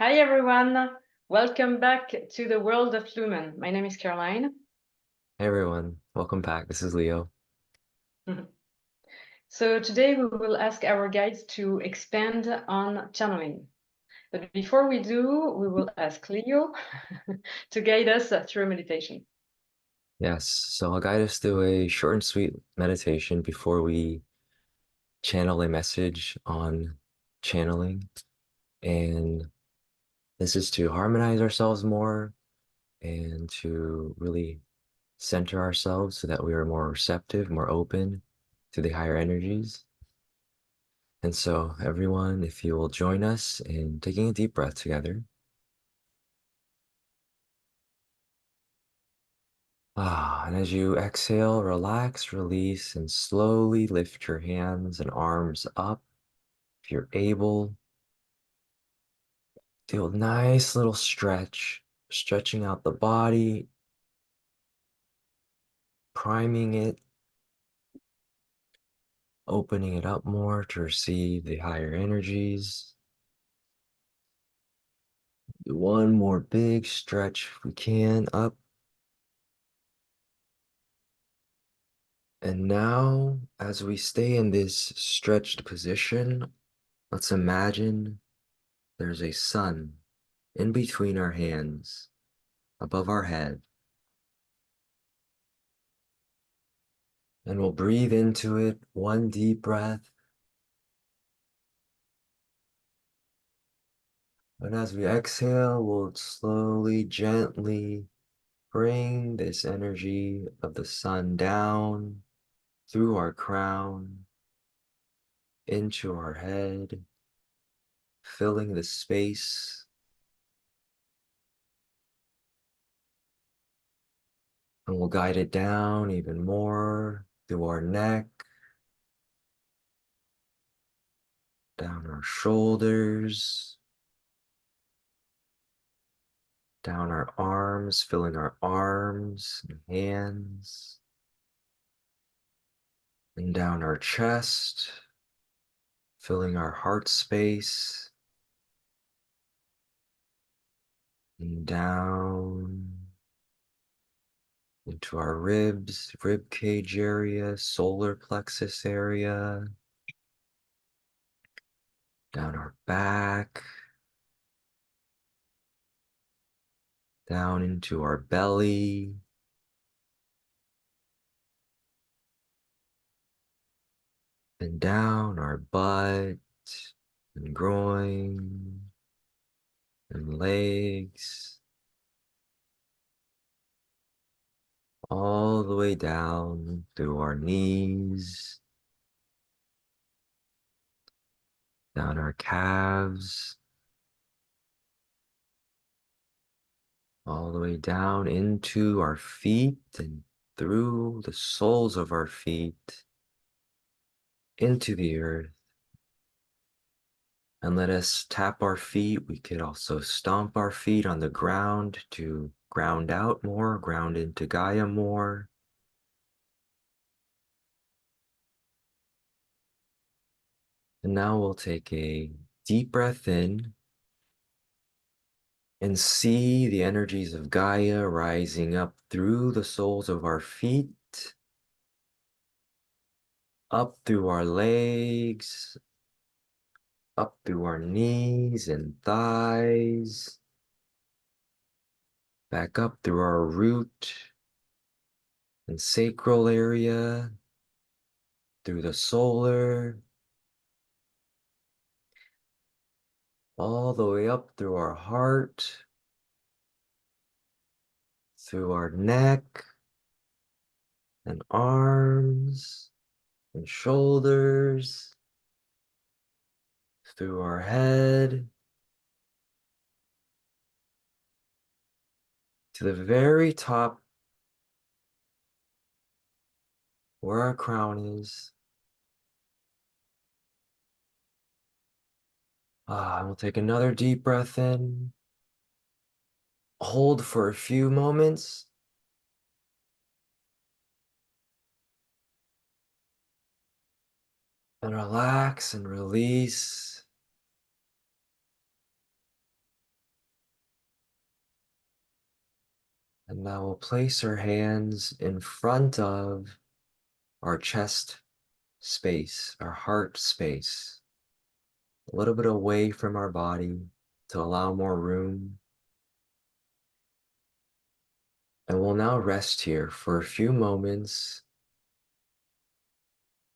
Hi everyone, welcome back to the world of Lumen. My name is Caroline. Hey everyone, welcome back. This is Leo. So today we will ask our guides to expand on channeling. But before we do, we will ask Leo to guide us through meditation. Yes, so I'll guide us through a short and sweet meditation before we channel a message on channeling. And this is to harmonize ourselves more and to really center ourselves so that we are more receptive, more open to the higher energies. And so, everyone, if you will join us in taking a deep breath together. And as you exhale, relax, release, and slowly lift your hands and arms up. If you're able, do a nice little stretch, stretching out the body, priming it, opening it up more to receive the higher energies. Do one more big stretch if we can, up. And now, as we stay in this stretched position, let's imagine there's a sun in between our hands, above our head. And we'll breathe into it one deep breath. And as we exhale, we'll slowly, gently bring this energy of the sun down through our crown, into our head, filling the space. And we'll guide it down even more through our neck, down our shoulders, down our arms, filling our arms and hands, and down our chest, filling our heart space, and down into our ribs, rib cage area, solar plexus area, down our back, down into our belly, and down our butt and groin and legs, all the way down through our knees, down our calves, all the way down into our feet and through the soles of our feet into the earth. And let us tap our feet. We could also stomp our feet on the ground to ground out more, ground into Gaia more. And now we'll take a deep breath in and see the energies of Gaia rising up through the soles of our feet, up through our legs, up through our knees and thighs, back up through our root and sacral area, through the solar, all the way up through our heart, through our neck and arms and shoulders, through our head, to the very top where our crown is. And we'll take another deep breath in, hold for a few moments, and relax and release. And now we'll place our hands in front of our chest space, our heart space, a little bit away from our body to allow more room. And we'll now rest here for a few moments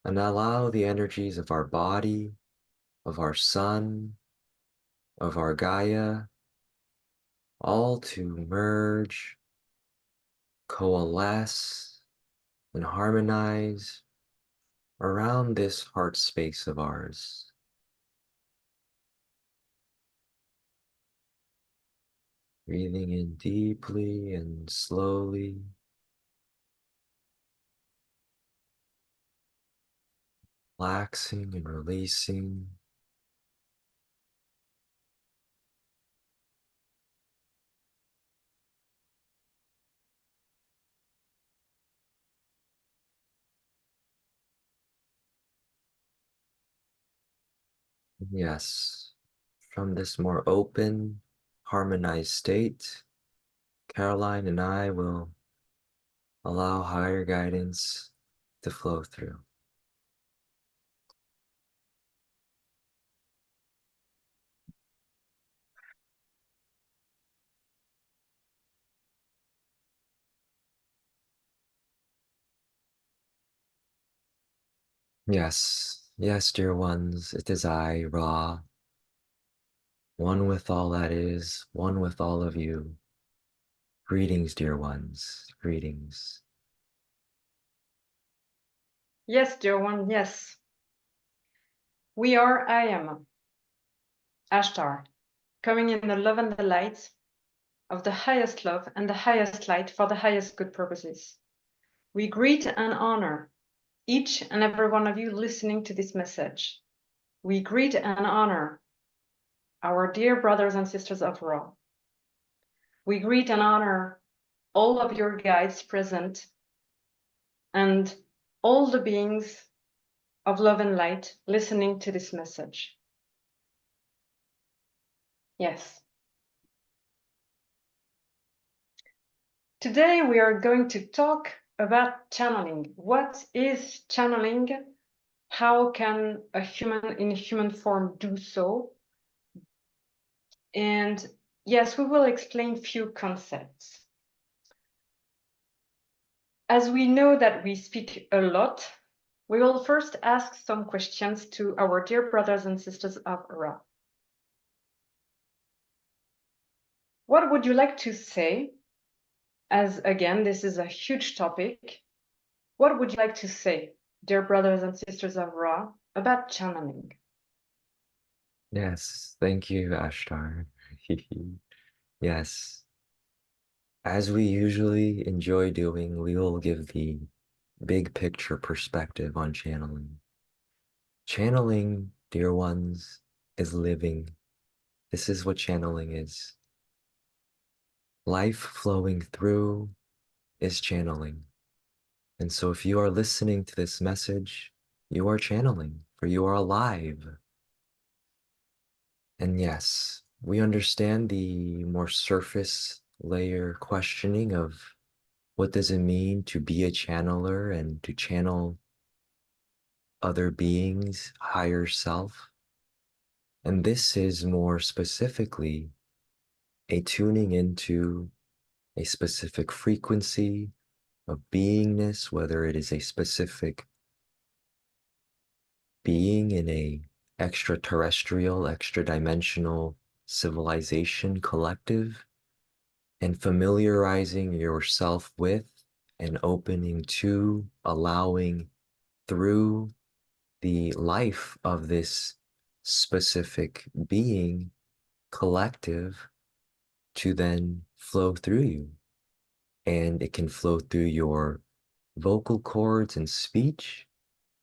and allow the energies of our body, of our sun, of our Gaia, all to merge, coalesce, and harmonize around this heart space of ours. Breathing in deeply and slowly. Relaxing and releasing. Yes, from this more open, harmonized state, Caroline and I will allow higher guidance to flow through. Yes, yes, dear ones, it is I, Ra, one with all that is, one with all of you. Greetings, dear ones, greetings. Yes, dear one, yes. We are I am, Ashtar, coming in the love and the light of the highest love and the highest light for the highest good purposes. We greet and honor each and every one of you listening to this message. We greet and honor our dear brothers and sisters of Ra. We greet and honor all of your guides present and all the beings of love and light listening to this message. Yes. Today we are going to talk about channeling. What is channeling? How can a human in human form do so? And yes, we will explain few concepts. As we know that we speak a lot, we will first ask some questions to our dear brothers and sisters of Ra. What would you like to say? As again, this is a huge topic. What would you like to say, dear brothers and sisters of Ra, about channeling? Yes, thank you, Ashtar. Yes, as we usually enjoy doing, we will give the big picture perspective on channeling. Channeling, dear ones, is living. This is what channeling is. Life flowing through is channeling. And so if you are listening to this message, you are channeling, for you are alive. And yes, we understand the more surface layer questioning of what does it mean to be a channeler and to channel other beings, higher self. And this is more specifically a tuning into a specific frequency of beingness, whether it is a specific being in a extraterrestrial, extra-dimensional civilization collective, and familiarizing yourself with and opening to, allowing through the life of this specific being collective to then flow through you. And it can flow through your vocal cords and speech.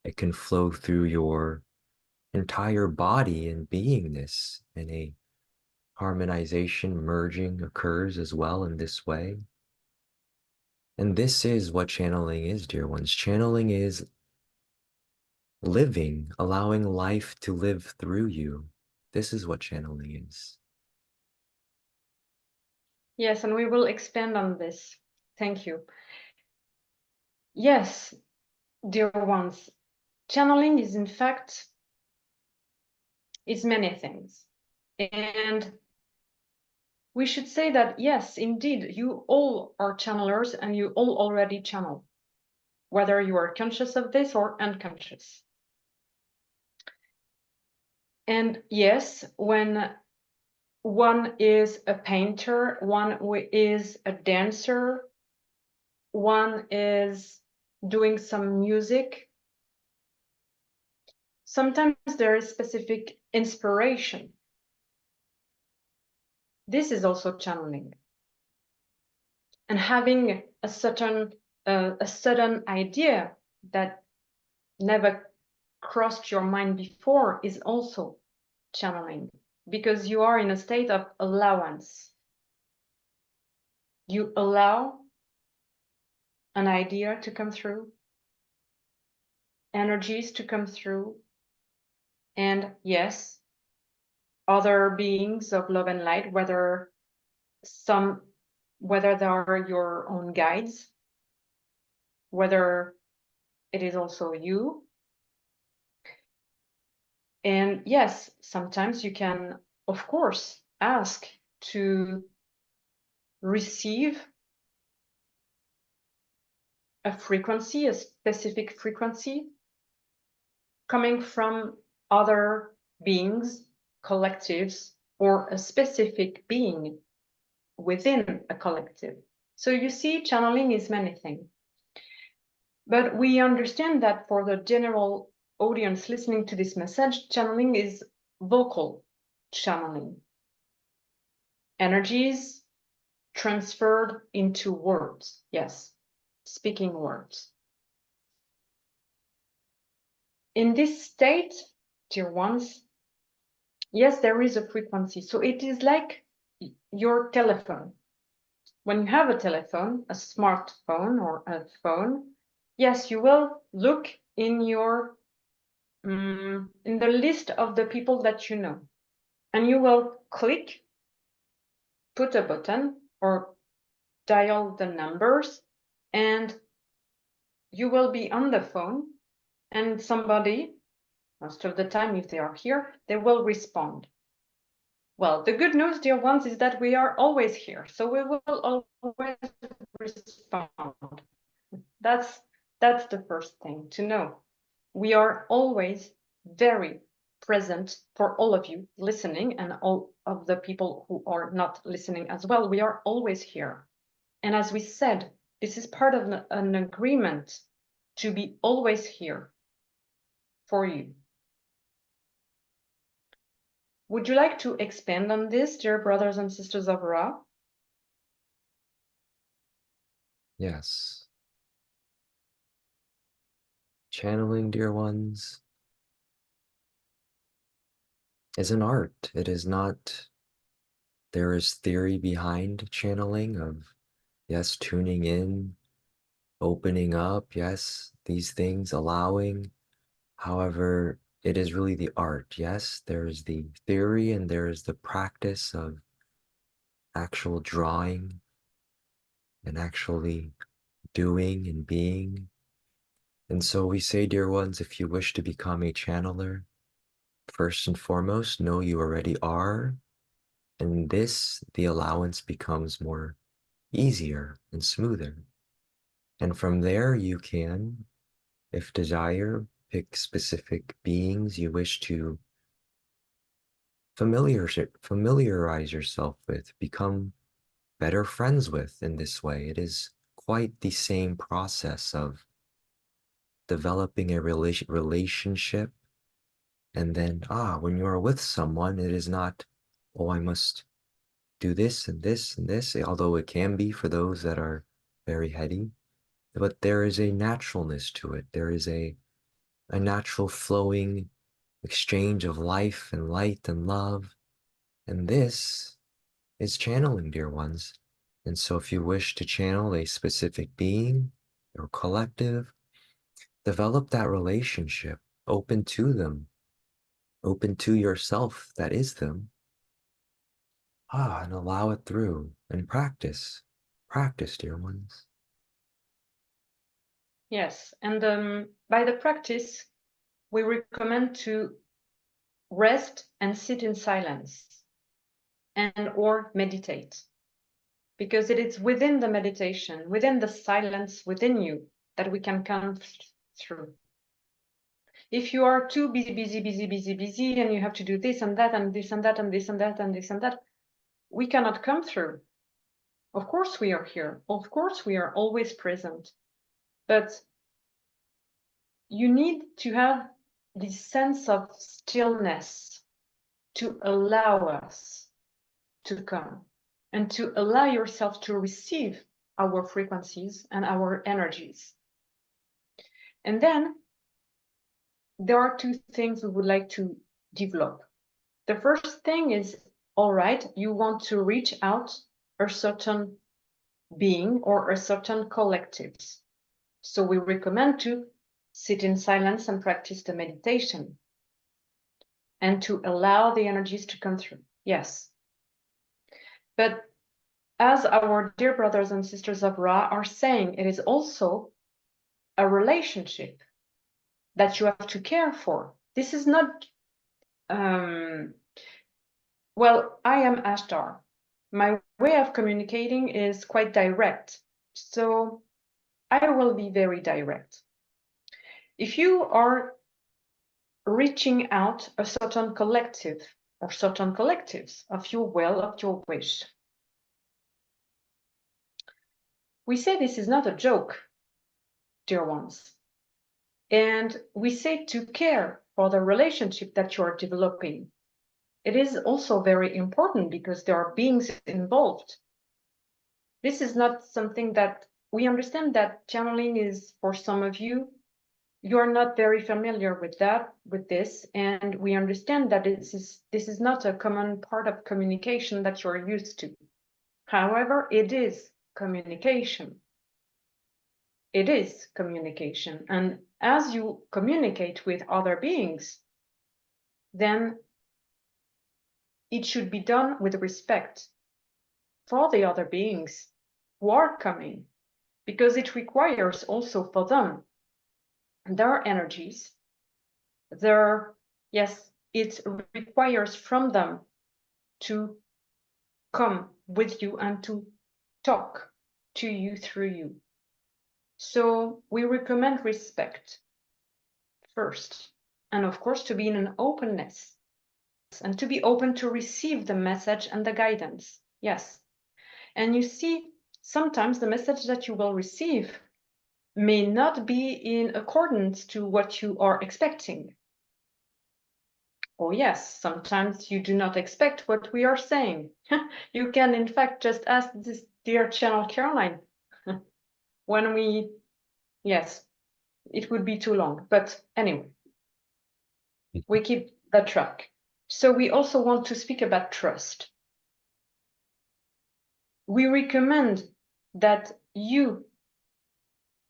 It can flow through your entire body and beingness, and a harmonization merging occurs as well in this way. And this is what channeling is, dear ones. Channeling is living, allowing life to live through you. This is what channeling is. Yes, and we will expand on this. Thank you. Yes, dear ones, channeling is in fact is many things. And we should say that, yes, indeed, you all are channelers and you all already channel, whether you are conscious of this or unconscious. And yes, when one is a painter, one is a dancer, one is doing some music, sometimes there is specific inspiration. This is also channeling. And having a sudden idea that never crossed your mind before is also channeling, because you are in a state of allowance. You allow an idea to come through, energies to come through, and yes, other beings of love and light, whether they are your own guides, whether it is also you. And yes, sometimes you can, of course, ask to receive a frequency, a specific frequency coming from other beings, collectives, or a specific being within a collective. So you see, channeling is many things. But we understand that for the general audience listening to this message, channeling is vocal channeling. Energies transferred into words. Yes, speaking words. In this state, dear ones, yes, there is a frequency. So it is like your telephone. When you have a telephone, a smartphone or a phone, yes, you will look in your in the list of the people that you know, and you will click, put a button, or dial the numbers, and you will be on the phone, and somebody, most of the time, if they are here, they will respond. Well, the good news, dear ones, is that we are always here, so we will always respond. That's the first thing to know. We are always very present for all of you listening and all of the people who are not listening as well. We are always here. And as we said, this is part of an agreement to be always here for you. Would you like to expand on this, dear brothers and sisters of Ra? Yes. Channeling, dear ones, is an art. It is not, there is theory behind channeling of, yes, tuning in, opening up, yes, these things, allowing. However, it is really the art, yes? There is the theory and there is the practice of actual drawing and actually doing and being. And so we say, dear ones, if you wish to become a channeler, first and foremost, know you already are. And this, the allowance becomes more easier and smoother. And from there, you can, if desire, pick specific beings you wish to familiarize yourself with, become better friends with in this way. It is quite the same process of developing a relationship. And then, when you are with someone, it is not, oh, I must do this and this and this, although it can be for those that are very heady. But there is a naturalness to it. There is a natural flowing exchange of life and light and love. And this is channeling, dear ones. And so if you wish to channel a specific being or collective, develop that relationship, open to them, open to yourself that is them. And allow it through and practice. practice, dear ones. Yes, and by the practice, we recommend to rest and sit in silence and or meditate, because it is within the meditation, within the silence within you, that we can come through. If you are too busy, and you have to do this and that and this and that and this and that and this and that, we cannot come through. Of course we are here. Of course we are always present. But you need to have this sense of stillness to allow us to come and to allow yourself to receive our frequencies and our energies. And then there are two things we would like to develop. The first thing is, all right, you want to reach out a certain being or a certain collectives. So we recommend to sit in silence and practice the meditation and to allow the energies to come through. Yes. But as our dear brothers and sisters of Ra are saying, it is also a relationship that you have to care for. This is not, well, I am Ashtar. My way of communicating is quite direct. So I will be very direct. If you are reaching out a certain collective or certain collectives of your will, of your wish, we say this is not a joke, dear ones. And we say to care for the relationship that you are developing. It is also very important because there are beings involved. This is not something that we understand that channeling is, for some of you, you are not very familiar with that, with this, and we understand that this is not a common part of communication that you're used to. However, it is communication. It is communication. And as you communicate with other beings, then it should be done with respect for the other beings who are coming, because it requires also for them their energies, yes, it requires from them to come with you and to talk to you through you. So we recommend respect first, and of course to be in an openness and to be open to receive the message and the guidance. Yes. And you see, sometimes the message that you will receive may not be in accordance to what you are expecting. Oh yes, sometimes you do not expect what we are saying. You can in fact just ask this dear channel Caroline when we, yes, it would be too long, but anyway, we keep the track. So we also want to speak about trust. We recommend that you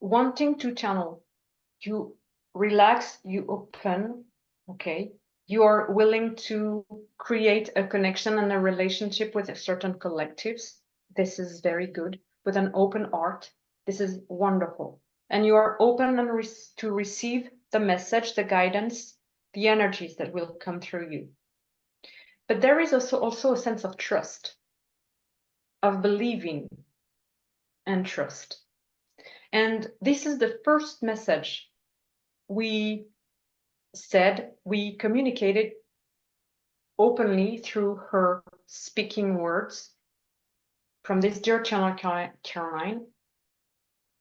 wanting to channel, you relax, you open, okay? You are willing to create a connection and a relationship with certain collectives. This is very good. With an open heart, this is wonderful. And you are open and to receive the message, the guidance, the energies that will come through you. But there is also a sense of trust, of believing and trust. And this is the first message we said, we communicated openly through her speaking words from this dear channel Caroline.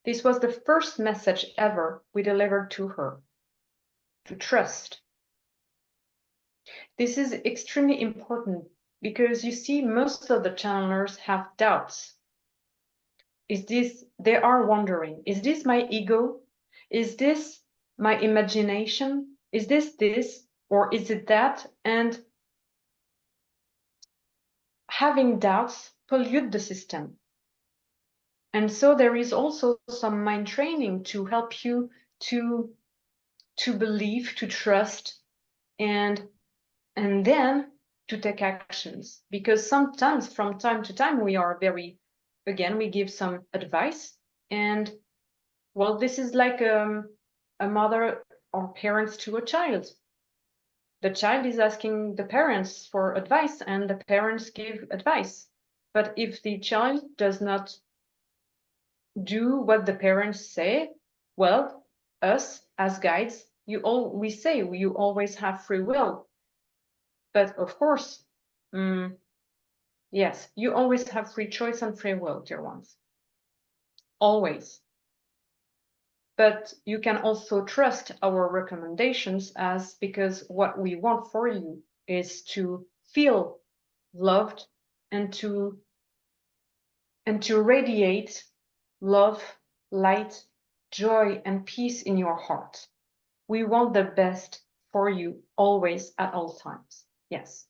This was the first message ever we delivered to her, to trust. This is extremely important because you see, most of the channelers have doubts. They are wondering, is this my ego? Is this my imagination? Is this, or is it that? And having doubts pollute the system. And so there is also some mind training to help you to believe, to trust, and then to take actions. Because sometimes, from time to time, we are very again, we give some advice. And well, this is like a mother or parents to a child. The child is asking the parents for advice, and the parents give advice. But if the child does not do what the parents say, well, us as guides, we say you always have free will. But of course, mm, yes, you always have free choice and free will, dear ones. Always. But you can also trust our recommendations as because what we want for you is to feel loved and to radiate love, light, joy, and peace in your heart. We want the best for you always at all times. Yes.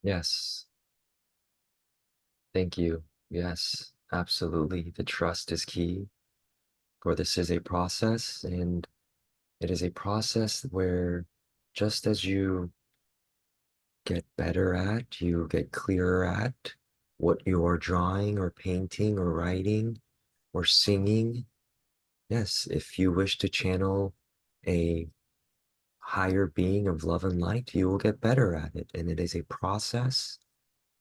Yes. Thank you. Yes, absolutely. The trust is key. For this is a process, and it is a process where just as you get better at, you get clearer at what you are drawing or painting or writing or singing. Yes, if you wish to channel a higher being of love and light, you will get better at it. And it is a process.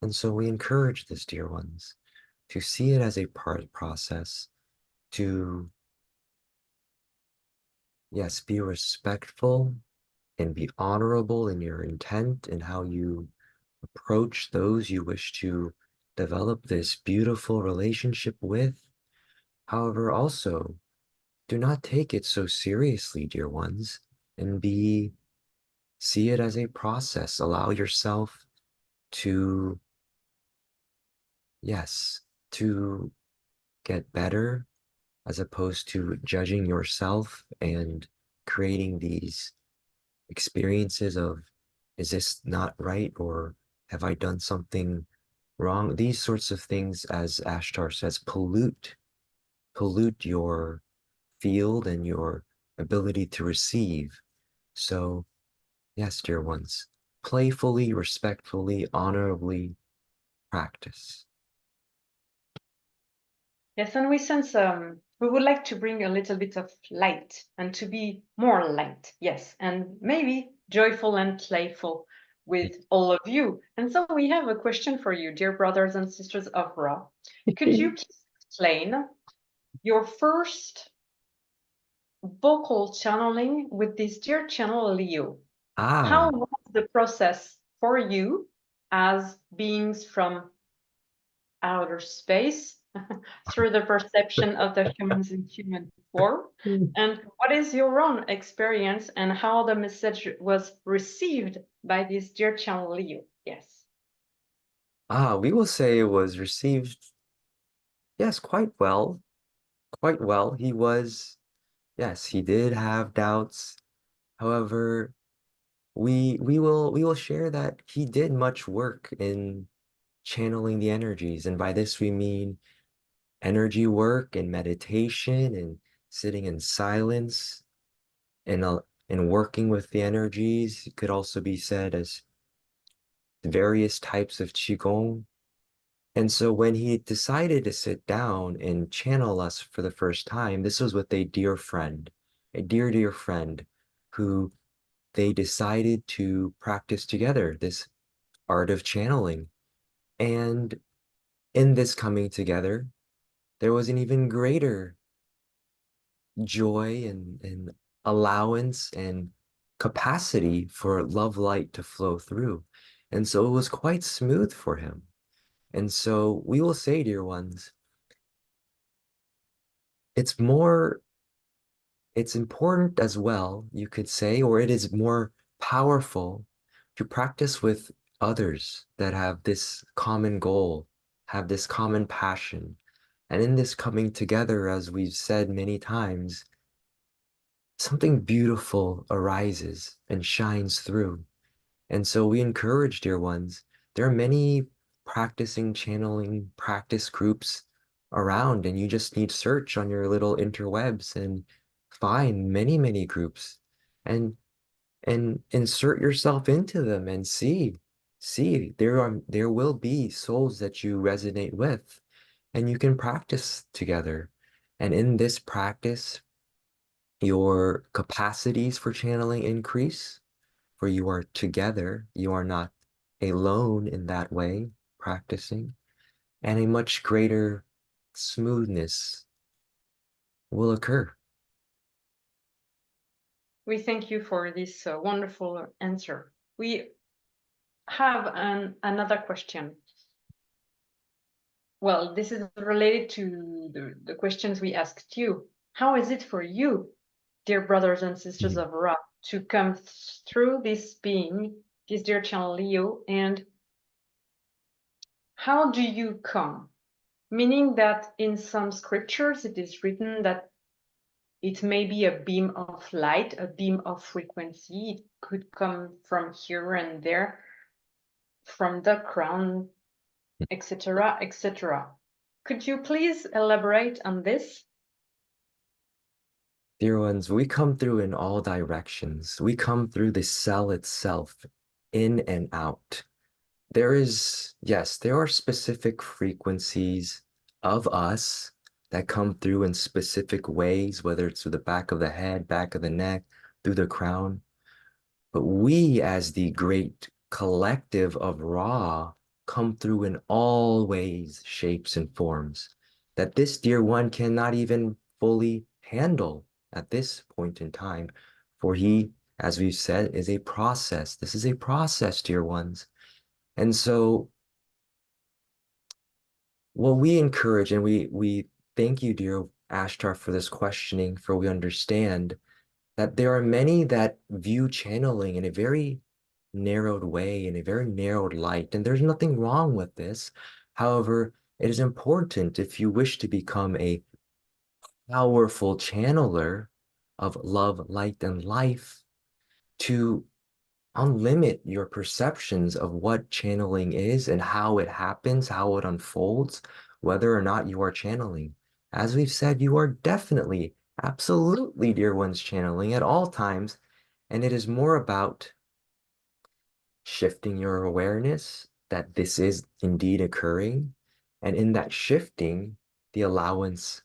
And so we encourage this, dear ones, to see it as a process, to, yes, be respectful and be honorable in your intent and how you approach those you wish to develop this beautiful relationship with. However, also, do not take it so seriously, dear ones, and see it as a process. Allow yourself to, yes, to get better as opposed to judging yourself and creating these experiences of, is this not right? Or have I done something wrong? These sorts of things, as Ashtar says, pollute your field and your ability to receive. So, yes, dear ones, playfully, respectfully, honorably practice. Yes, and we sense we would like to bring a little bit of light and to be more light, yes, and maybe joyful and playful with all of you. And so we have a question for you, dear brothers and sisters of Ra. Could you please explain your first vocal channeling with this dear channel Leo? How Ah, was the process for you as beings from outer space through the perception of the humans in human form? And what is your own experience and how the message was received by this dear channel Leo? Yes. we will say it was received, yes, quite well. Quite well. He was, yes, he did have doubts. However, we will share that he did much work in channeling the energies, and by this we mean energy work and meditation and sitting in silence and working with the energies. It could also be said as various types of qigong. And so when he decided to sit down and channel us for the first time, this was with a dear friend, a dear, dear friend who they decided to practice together this art of channeling. And in this coming together, there was an even greater joy and allowance and capacity for love light to flow through. And so it was quite smooth for him. And so we will say, dear ones, it's more, it's important as well, you could say, or it is more powerful to practice with others that have this common goal, have this common passion. And in this coming together, as we've said many times, something beautiful arises and shines through. And so we encourage, dear ones, there are many practicing channeling practice groups around, and you just need search on your little interwebs and find many, many groups and insert yourself into them and see. see there will be souls that you resonate with, and you can practice together. And in this practice, your capacities for channeling increase, for you are together, you are not alone in that way, practicing, and a much greater smoothness will occur. We thank you for this wonderful answer. We have another question. Well, this is related to the questions we asked you. How is it for you, dear brothers and sisters of Ra, to come through this being, this dear channel Leo, and how do you come? Meaning that in some scriptures it is written that it may be a beam of light, a beam of frequency. It could come from here and there, from the crown, etc., etc. Could you please elaborate on this? Dear ones, we come through in all directions. We come through the cell itself, in and out. Yes, there are specific frequencies of us that come through in specific ways, whether it's through the back of the head, back of the neck, through the crown. But we, as the great collective of Ra, come through in all ways, shapes, and forms that this dear one cannot even fully handle at this point in time. For he, as we've said, is a process. This is a process, dear ones. And so what we encourage, and we thank you, dear Ashtar, for this questioning, for we understand that there are many that view channeling in a very narrowed way, in a very narrowed light, and there's nothing wrong with this. However, it is important if you wish to become a powerful channeler of love, light, and life to unlimit your perceptions of what channeling is and how it happens, how it unfolds, whether or not you are channeling. As we've said, you are definitely, absolutely, dear ones, channeling at all times. And it is more about shifting your awareness that this is indeed occurring. And in that shifting, the allowance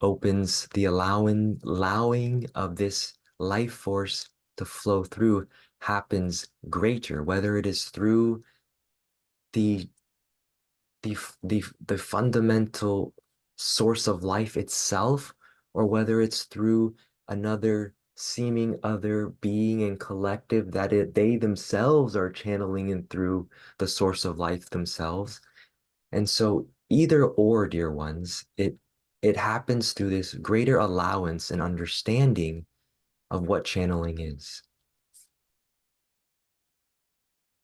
opens the allowing of this life force to flow through happens greater, whether it is through the the fundamental source of life itself, or whether it's through another seeming other being and collective that they themselves are channeling in through the source of life themselves. And so either or, dear ones, it happens through this greater allowance and understanding of what channeling is.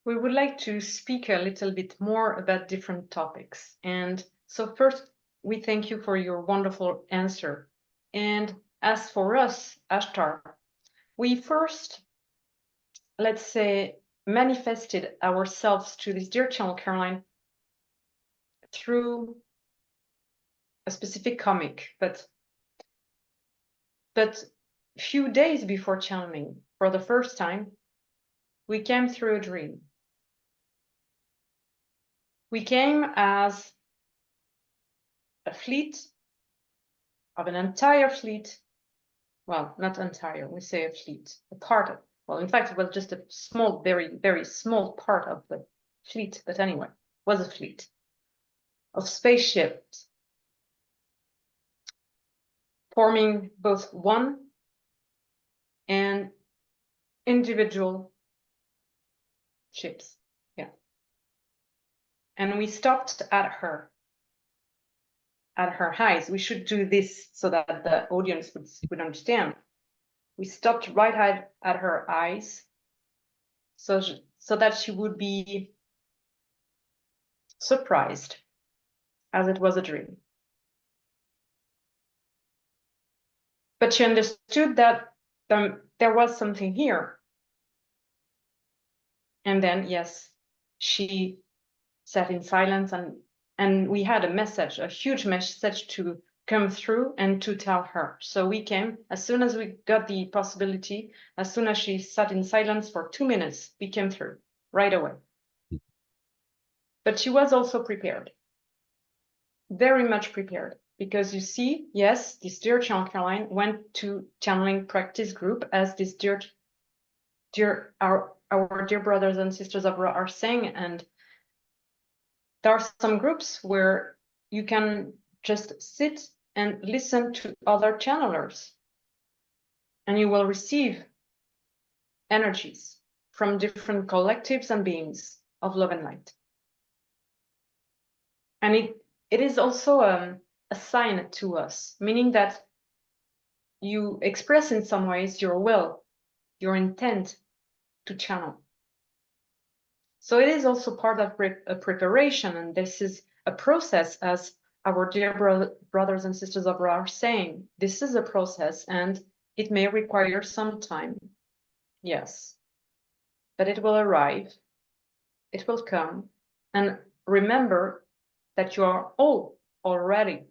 We would like to speak a little bit more about different topics. And so first, we thank you for your wonderful answer. And as for us, Ashtar, we first, let's say, manifested ourselves to this dear channel, Caroline, through a specific comic, but few days before channeling, for the first time, we came through a dream. We came as a fleet of an entire fleet. Well, not entire, we say a fleet, a part of, well, in fact, it was just a small, very, very small part of the fleet, but anyway, was a fleet of spaceships forming both one and individual ships. Yeah. And we stopped at her eyes. We should do this so that the audience would understand. We stopped right at her eyes so that she would be surprised, as it was a dream. But she understood that there was something here. And then, yes, she sat in silence, and we had a message, a huge message to come through and to tell her. So we came, as soon as we got the possibility, as soon as she sat in silence for 2 minutes, we came through. right away. But she was also prepared, very much prepared, because you see, yes, this dear Channel Caroline went to channeling practice group, as this our dear brothers and sisters of Ra are saying, and there are some groups where you can just sit and listen to other channelers, and you will receive energies from different collectives and beings of love and light. And it is also a sign to us, meaning that you express in some ways your will, your intent to channel. So it is also part of a preparation, and this is a process, as our dear brothers and sisters of Ra are saying. This is a process, and it may require some time, yes, but it will arrive, it will come, and remember that you are all already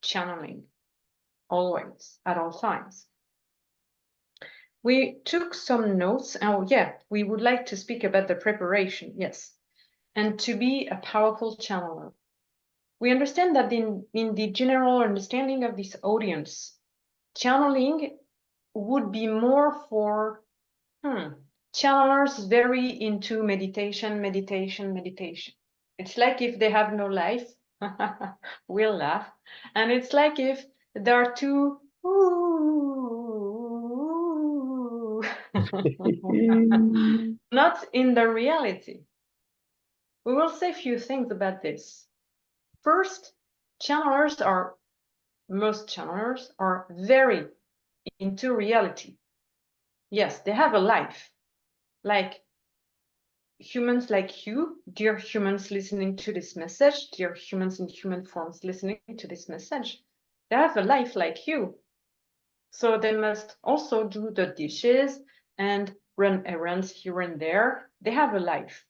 channeling, always, at all times. We took some notes. Oh, yeah, we would like to speak about the preparation, yes, and to be a powerful channeler. We understand that in the general understanding of this audience, channeling would be more for channelers very into meditation. It's like if they have no life, we'll laugh. And it's like if there are two not in the reality. We will say a few things about this. First, most channelers are very into reality. Yes, they have a life, like humans like you, dear humans listening to this message, dear humans in human forms listening to this message. They have a life like you. So they must also do the dishes and run errands here and there. They have a life.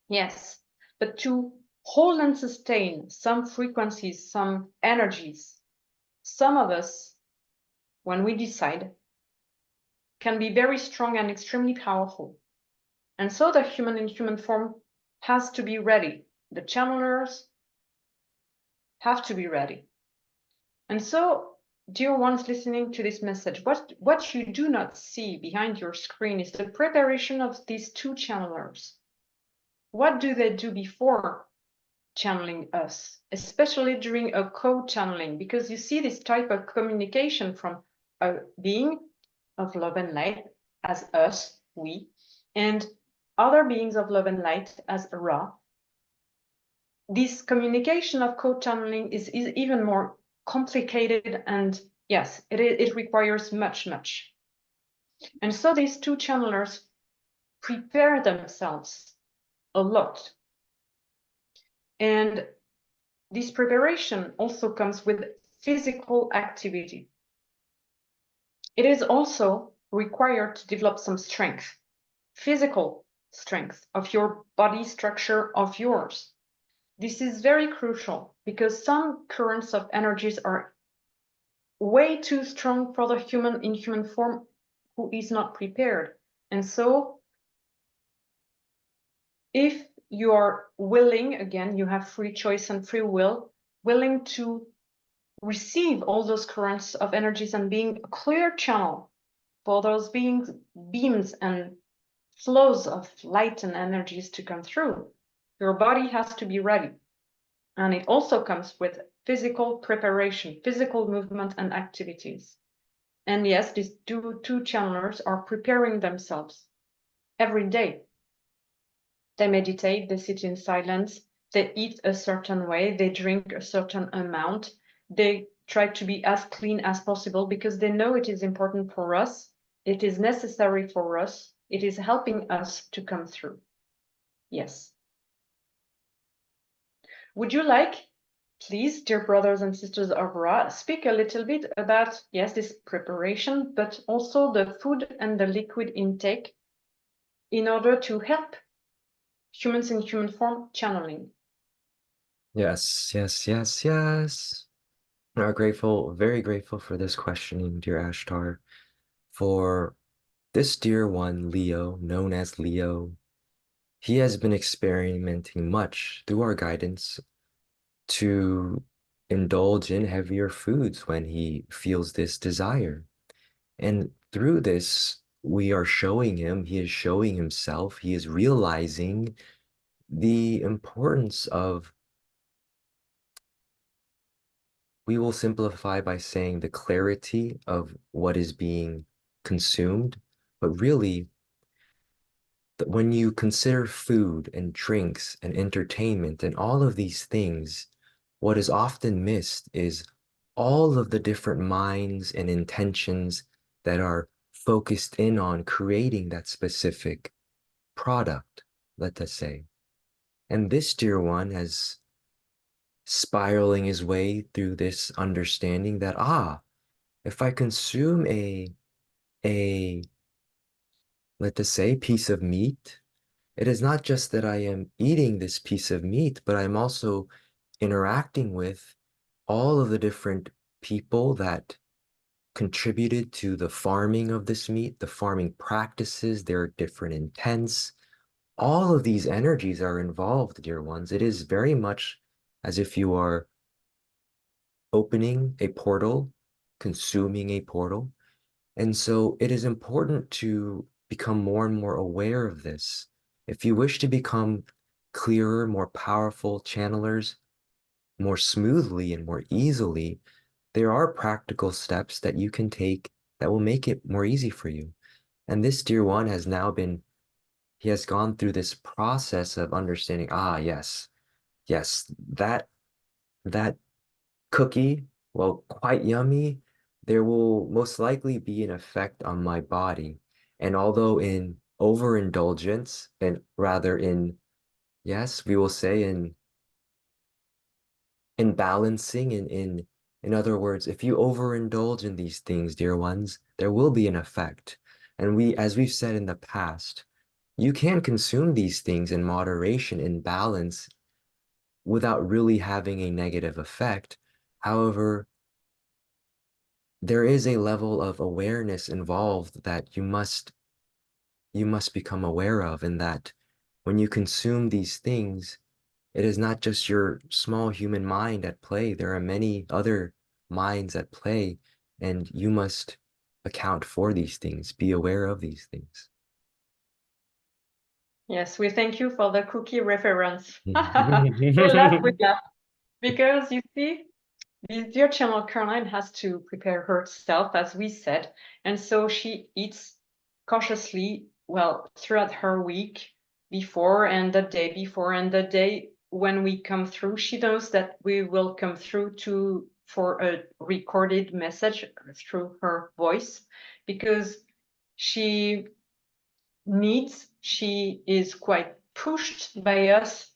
Yes, but to hold and sustain some frequencies, some energies, some of us, when we decide, can be very strong and extremely powerful. And so the human in human form has to be ready. The channelers have to be ready. And so, dear ones listening to this message, what you do not see behind your screen is the preparation of these two channelers. What do they do before channeling us, especially during a co-channeling? Because you see this type of communication from a being of love and light as us, we, and other beings of love and light as Ra. This communication of co-channeling is even more complicated, and yes, it requires much. And so these two channelers prepare themselves a lot. And this preparation also comes with physical activity. It is also required to develop some strength, physical strength of your body structure of yours. This is very crucial because some currents of energies are way too strong for the human in human form who is not prepared. And so if you are willing, again, you have free choice and free will, willing to receive all those currents of energies and being a clear channel for those beams and flows of light and energies to come through, your body has to be ready. And it also comes with physical preparation, physical movement and activities. And yes, these two channelers are preparing themselves every day. They meditate, they sit in silence, they eat a certain way, they drink a certain amount, they try to be as clean as possible because they know it is important for us, it is necessary for us, it is helping us to come through. Yes. Would you like, please, dear brothers and sisters of Ra, speak a little bit about, yes, this preparation, but also the food and the liquid intake in order to help humans in human form channeling? Yes. We are grateful, very grateful for this questioning, dear Ashtar, for this dear one, Leo, known as Leo, he has been experimenting much through our guidance to indulge in heavier foods when he feels this desire. And through this, we are showing him, he is showing himself, he is realizing the importance of, we will simplify by saying the clarity of what is being consumed, but really, that when you consider food and drinks and entertainment and all of these things, what is often missed is all of the different minds and intentions that are focused in on creating that specific product, let us say. And this dear one has spiraling his way through this understanding that, if I consume a let us say piece of meat, it is not just that I am eating this piece of meat, but I'm also interacting with all of the different people that contributed to the farming of this meat, the farming practices, their different intents. All of these energies are involved, dear ones. It is very much as if you are opening a portal, consuming a portal. And so it is important to become more and more aware of this. If you wish to become clearer, more powerful channelers more smoothly and more easily, there are practical steps that you can take that will make it more easy for you. And this dear one has now been, he has gone through this process of understanding, yes, yes, that cookie, well, quite yummy, there will most likely be an effect on my body. And although in overindulgence, and rather in, yes, we will say in balancing, in other words, if you overindulge in these things, dear ones, there will be an effect. And as we've said in the past, you can consume these things in moderation, in balance, without really having a negative effect. However, there is a level of awareness involved that you must become aware of, and that when you consume these things, it is not just your small human mind at play. There are many other minds at play, and you must account for these things, be aware of these things. Yes, we thank you for the cookie reference. We laugh because you see, this dear channel Caroline has to prepare herself, as we said, and so she eats cautiously, well, throughout her week before and the day before and the day when we come through. She knows that we will come through for a recorded message through her voice because she she is quite pushed by us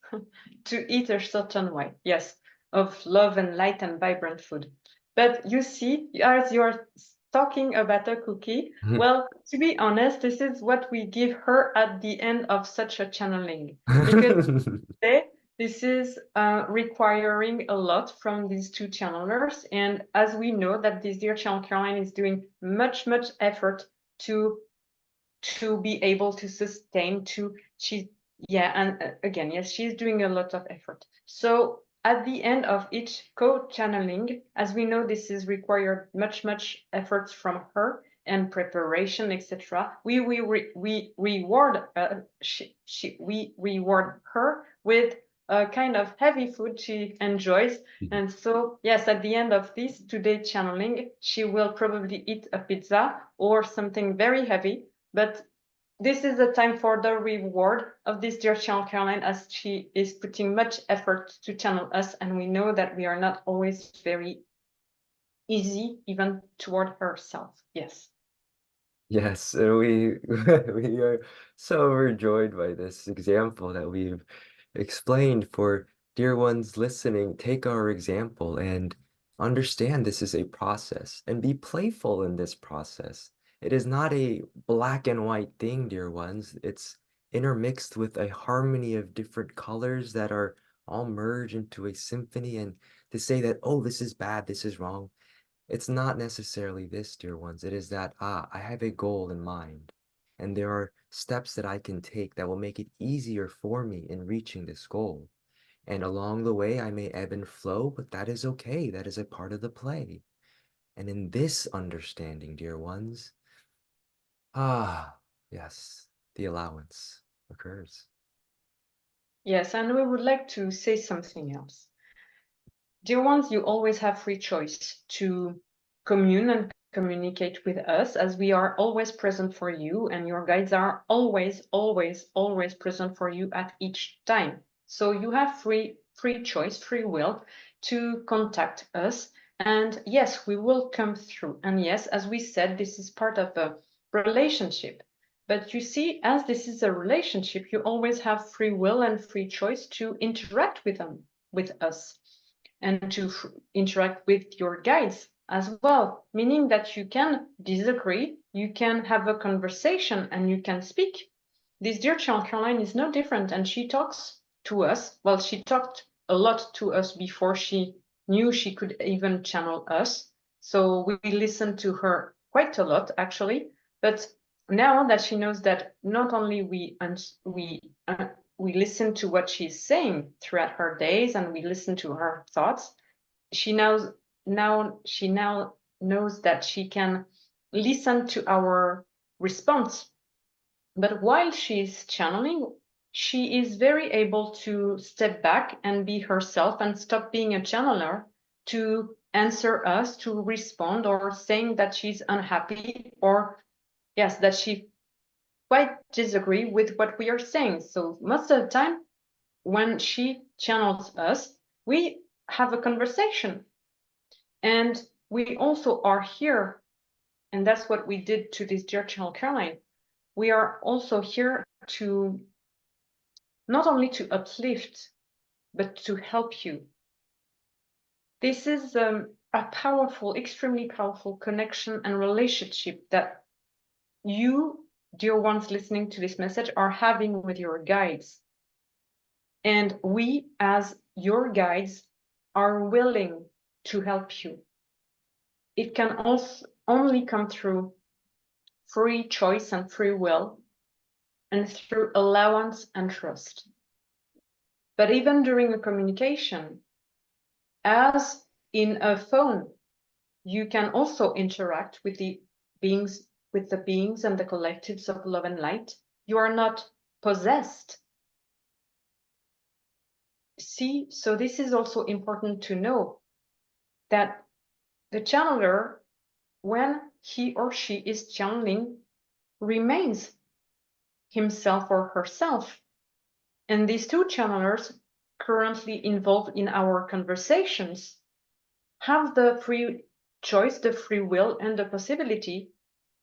to eat a certain way, yes, of love and light and vibrant food. But you see, as you're talking about a cookie, well, to be honest, this is what we give her at the end of such a channeling. Because today, this is requiring a lot from these two channelers. And as we know that this dear channel Caroline is doing much, much effort to be able to sustain she yeah, and again, yes, she's doing a lot of effort. So at the end of each co-channeling, as we know, this is required much efforts from her and preparation, etc. We reward we reward her with a kind of heavy food she enjoys. And so yes, at the end of this today channeling, she will probably eat a pizza or something very heavy, but this is the time for the reward of this dear channel Caroline, as she is putting much effort to channel us, and we know that we are not always very easy, even toward herself. Yes. Yes, and we we are so overjoyed by this example that we've explained. For dear ones listening, take our example and understand this is a process and be playful in this process. It is not a black and white thing, dear ones. It's intermixed with a harmony of different colors that are all merged into a symphony. And to say that, oh, this is bad, this is wrong, it's not necessarily this, dear ones. It is that, I have a goal in mind. and there are steps that I can take that will make it easier for me in reaching this goal. And along the way, I may ebb and flow, but that is okay. That is a part of the play. And in this understanding, dear ones, yes, the allowance occurs. Yes, and we would like to say something else. Dear ones, you always have free choice to commune and communicate with us, as we are always present for you, and your guides are always, always, always present for you at each time. So you have free choice, free will to contact us. And yes, we will come through. And yes, as we said, this is part of a relationship. But you see, as this is a relationship, you always have free will and free choice to interact with them, with us, and to interact with your guides as well, meaning that you can disagree, you can have a conversation, and you can speak. This dear child Caroline is no different, and she talks to us. Well, she talked a lot to us before she knew she could even channel us. So we listened to her quite a lot, actually. But now that she knows that not only we listen to what she's saying throughout her days, and we listen to her thoughts, she now knows that she can listen to our response. But while she's channeling, she is very able to step back and be herself and stop being a channeler, to answer us, to respond, or saying that she's unhappy, or yes, that she quite disagree with what we are saying. So most of the time, when she channels us, we have a conversation. And we also are here, and that's what we did to this dear child Caroline. We are also here to not only to uplift, but to help you. This is a powerful, extremely powerful connection and relationship that you, dear ones listening to this message, are having with your guides. And we, as your guides, are willing to help you. It can also only come through free choice and free will, and through allowance and trust. But even during a communication, as in a phone, you can also interact with the beings, and the collectives of love and light. You are not possessed. See, so this is also important to know, that the channeler, when he or she is channeling, remains himself or herself. And these two channelers currently involved in our conversations have the free choice, the free will, and the possibility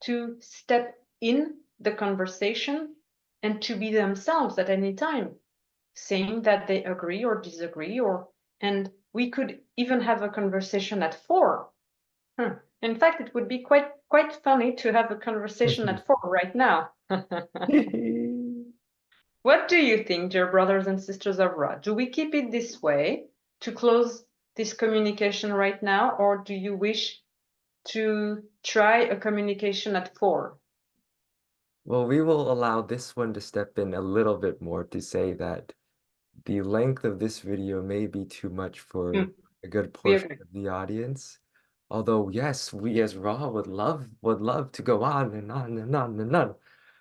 to step in the conversation and to be themselves at any time, saying that they agree or disagree, and we could even have a conversation at 4. In fact, it would be quite funny to have a conversation at 4 right now. What do you think, dear brothers and sisters of Ra? Do we keep it this way to close this communication right now, or do you wish to try a communication at 4? Well, we will allow this one to step in a little bit more to say that the length of this video may be too much for a good We portion agree. of the audience. Although, yes, we as Raw would love to go on and on and on and on.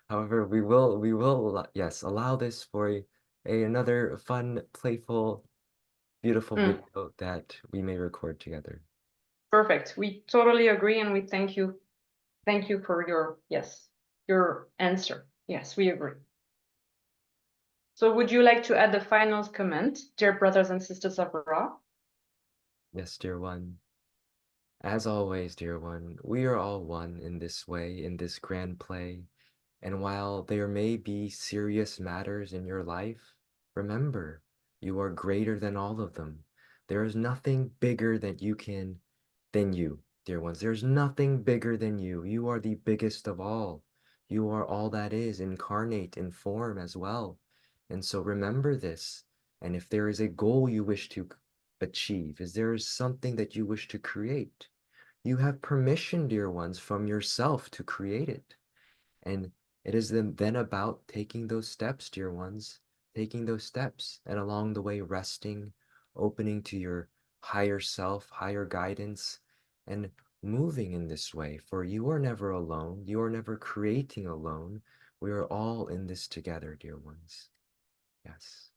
However, we will, yes, allow this for another fun, playful, beautiful video that we may record together. Perfect. We totally agree, and we thank you. Thank you for your answer. Yes, we agree. So would you like to add the final comment, dear brothers and sisters of Ra? Yes, dear one. As always, dear one, we are all one in this way, in this grand play. And while there may be serious matters in your life, remember, you are greater than all of them. There is nothing bigger than you, dear ones. There's nothing bigger than you. You are the biggest of all. You are all that is, incarnate in form as well. And so remember this. And if there is a goal you wish to achieve, if there is something that you wish to create, you have permission, dear ones, from yourself to create it. And It is then about taking those steps, dear ones, taking those steps, and along the way resting, opening to your higher self, higher guidance, and moving in this way. For you are never alone. You are never creating alone. We are all in this together, dear ones. Yes.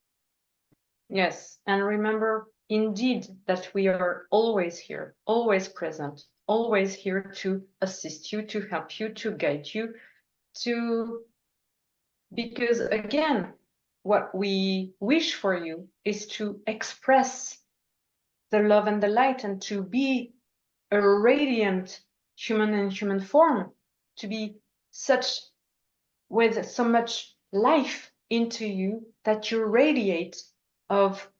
Yes, and remember indeed that we are always here, always present, always here to assist you, to help you, to guide you, because again, what we wish for you is to express the love and the light and to be a radiant human in human form, to be such with so much life into you that you radiate of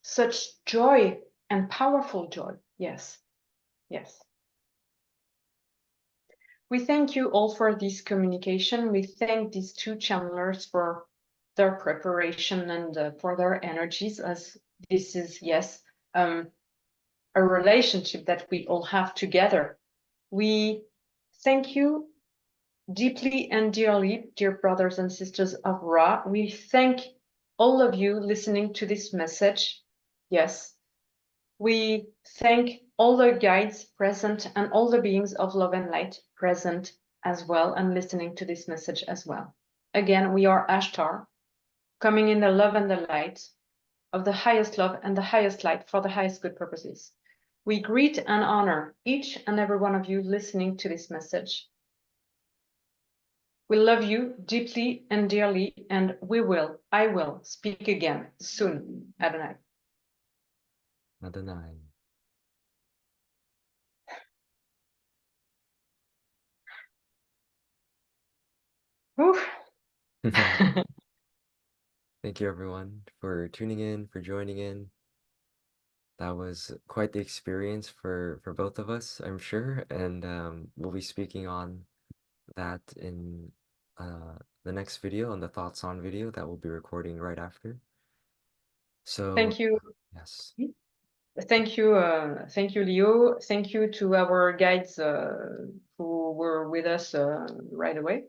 such joy and powerful joy. Yes, yes. We thank you all for this communication. We thank these two channelers for their preparation and for their energies, as this is, yes, a relationship that we all have together. We thank you deeply and dearly, dear brothers and sisters of Ra. We thank all of you listening to this message. Yes, we thank all the guides present and all the beings of love and light present as well and listening to this message as well. Again, we are Ashtar, coming in the love and the light of the highest love and the highest light for the highest good purposes. We greet and honor each and every one of you listening to this message. We love you deeply and dearly, and I will speak again soon. Adonai. Adonai. Thank you, everyone, for tuning in, for joining in. That was quite the experience for both of us, I'm sure, and we'll be speaking on that in the next video, on the Thoughts On video that we'll be recording right after. So, Thank you. yes. Thank you, Leo. Thank you to our guides who were with us right away.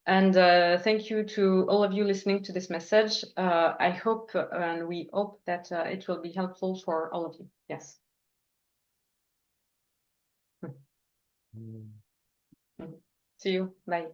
And thank you to all of you listening to this message. I hope and we hope that it will be helpful for all of you. Yes. Mm. See you. Bye.